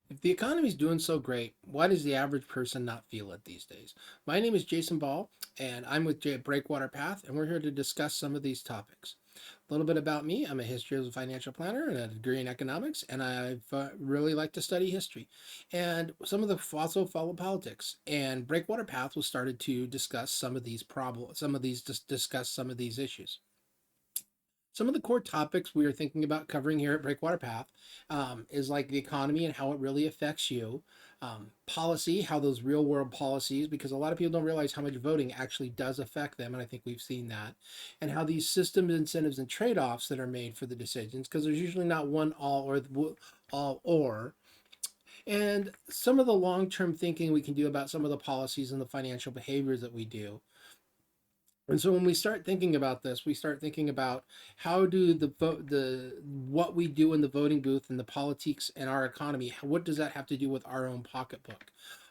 If the economy is doing so great, why does the average person not feel it these days? My name is Jason Ball, and I'm with Breakwater Path, and we're here to discuss some of these topics. A little bit about me: I'm a history as a financial planner and a degree in economics, and I've really like to study history. And some of the also follow politics. And Breakwater Path was started to discuss some of these problems, discuss some of these issues. Some of the core topics we are thinking about covering here at Breakwater Path is like the economy and how it really affects you, policy, how those real world policies, because a lot of people don't realize how much voting actually does affect them, and I think we've seen that, and how these systems, incentives, and trade offs that are made for the decisions, because there's usually not one all or. And some of the long term thinking we can do about some of the policies and the financial behaviors that we do. And so when we start thinking about this, we start thinking about how do the what we do in the voting booth and the politics and our economy, what does that have to do with our own pocketbook?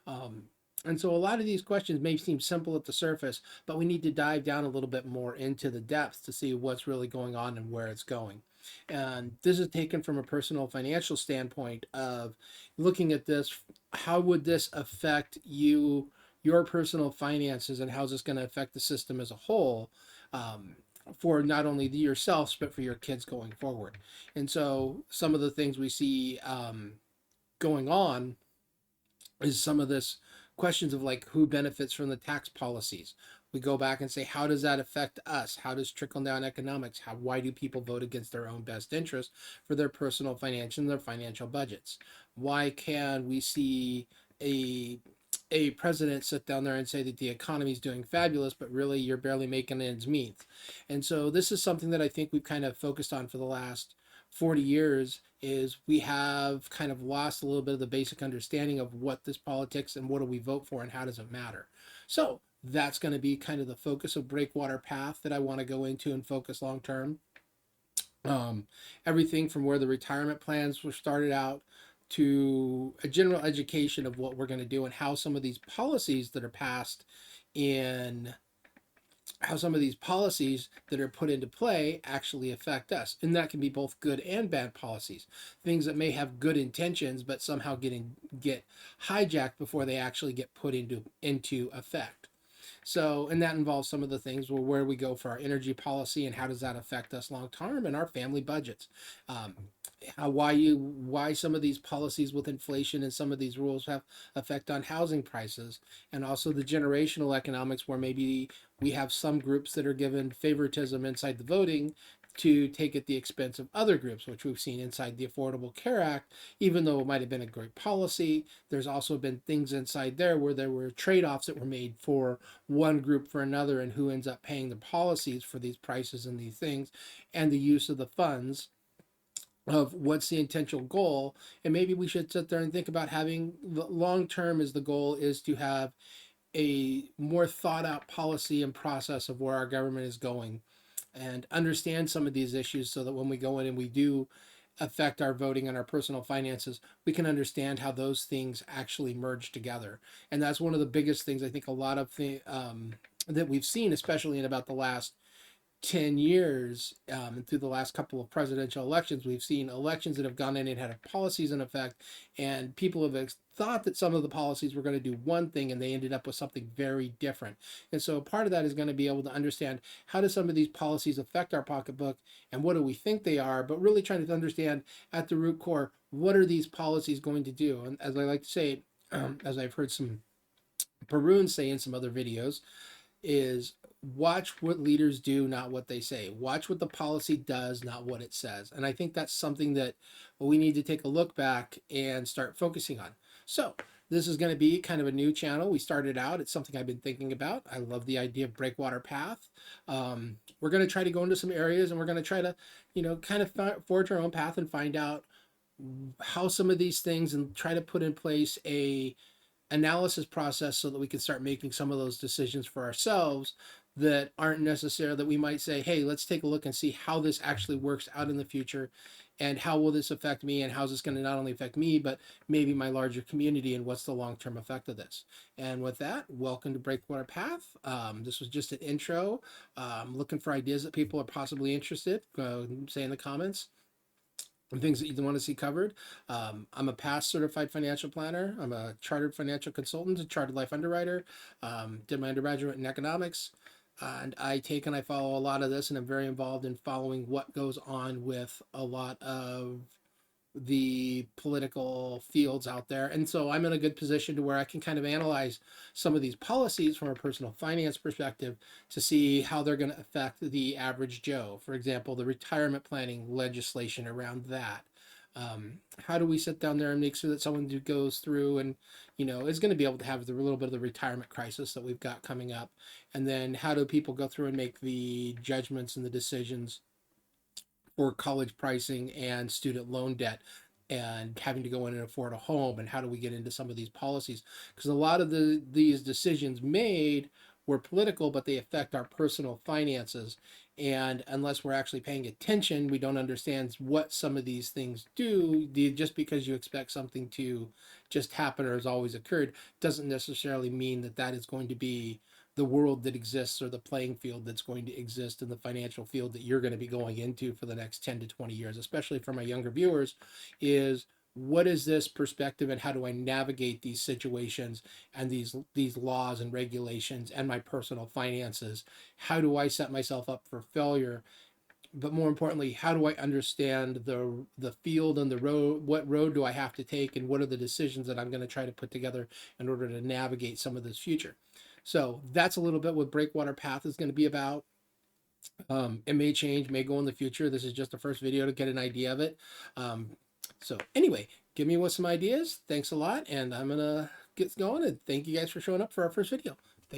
Um, and so a lot of these questions may seem simple at the surface, but we need to dive down a little bit more into the depths to see what's really going on and where it's going. And this is taken from a personal financial standpoint of looking at this. How would this affect you, your personal finances, and how's this going to affect the system as a whole, um, for not only yourselves but for your kids going forward? And so some of the things we see going on is some of this questions of like who benefits from the tax policies. We go back and say, how does that affect us? How does trickle down economics? Why do people vote against their own best interest for their personal financial and their financial budgets? Why can we see a president sit down there and say that the economy is doing fabulous, but really you're barely making ends meet? And so this is something that I think we've kind of focused on for the last 40 years, is we have kind of lost a little bit of the basic understanding of what this politics and what do we vote for and how does it matter. So that's going to be kind of the focus of Breakwater Path that I want to go into and focus long term. um, Everything from where the retirement plans were started out to a general education of what we're going to do and how some of these policies that are passed in how some of these policies that are put into play actually affect us. And that can be both good and bad policies. Things that may have good intentions but somehow get hijacked before they actually get put into effect. So, and that involves some of the things where we go for our energy policy and how does that affect us long term and our family budgets. Um, why some of these policies with inflation and some of these rules have effect on housing prices, and also the generational economics where maybe we have some groups that are given favoritism inside the voting to take at the expense of other groups, which we've seen inside the Affordable Care Act. Even though it might have been a great policy, there's also been things inside there where there were trade-offs that were made for one group for another, and who ends up paying the policies for these prices and these things, and the use of the funds of what's the intentional goal. And maybe we should sit there and think about having the long term as the goal is to have a more thought out policy and process of where our government is going, and understand some of these issues so that when we go in and we do affect our voting and our personal finances, we can understand how those things actually merge together. And that's one of the biggest things I think a lot of that we've seen, especially in about the last 10 years, and through the last couple of presidential elections, we've seen elections that have gone in and had policies in effect, and people have thought that some of the policies were going to do one thing and they ended up with something very different. And so part of that is going to be able to understand how do some of these policies affect our pocketbook and what do we think they are, but really trying to understand at the root core, what are these policies going to do? And as I like to say, as I've heard some Peruns say in some other videos, is watch what leaders do, not what they say. Watch what the policy does, not what it says. And I think that's something that we need to take a look back and start focusing on. So, this is going to be kind of a new channel. We started out, it's something I've been thinking about. I love the idea of Breakwater Path. We're going to try to go into some areas and we're going to try to, kind of forge our own path and find out how some of these things and try to put in place a analysis process so that we can start making some of those decisions for ourselves that aren't necessary, that we might say, hey, let's take a look and see how this actually works out in the future, and how will this affect me, and how's this going to not only affect me but maybe my larger community, and what's the long-term effect of this. And with that, welcome to Breakwater Path. This was just an intro. Looking for ideas that people are possibly interested, say in the comments. and things that you want to see covered. I'm a past certified financial planner. I'm a chartered financial consultant, a chartered life underwriter. Did my undergraduate in economics. And I take and I follow a lot of this, and I'm very involved in following what goes on with a lot of the political fields out there. And so I'm in a good position to where I can kind of analyze some of these policies from a personal finance perspective to see how they're going to affect the average Joe. For example, the retirement planning legislation around that. How do we sit down there and make sure that someone who goes through and is going to be able to have the little bit of the retirement crisis that we've got coming up, and then how do people go through and make the judgments and the decisions for college pricing and student loan debt and having to go in and afford a home, and how do we get into some of these policies, because a lot of these decisions made were political, but they affect our personal finances, and unless we're actually paying attention, we don't understand what some of these things do. Just because you expect something to just happen or has always occurred doesn't necessarily mean that that is going to be the world that exists or the playing field that's going to exist in the financial field that you're going to be going into for the next 10 to 20 years, especially for my younger viewers, is what is this perspective and how do I navigate these situations and these laws and regulations and my personal finances? How do I set myself up for failure? But more importantly, how do I understand the field and the road? What road do I have to take, and what are the decisions that I'm going to try to put together in order to navigate some of this future? So that's a little bit what Breakwater Path is going to be about. It may change, may go in the future. This is just the first video to get an idea of it. Um, so anyway, give me with some ideas. Thanks a lot, and I'm gonna get going. And thank you guys for showing up for our first video.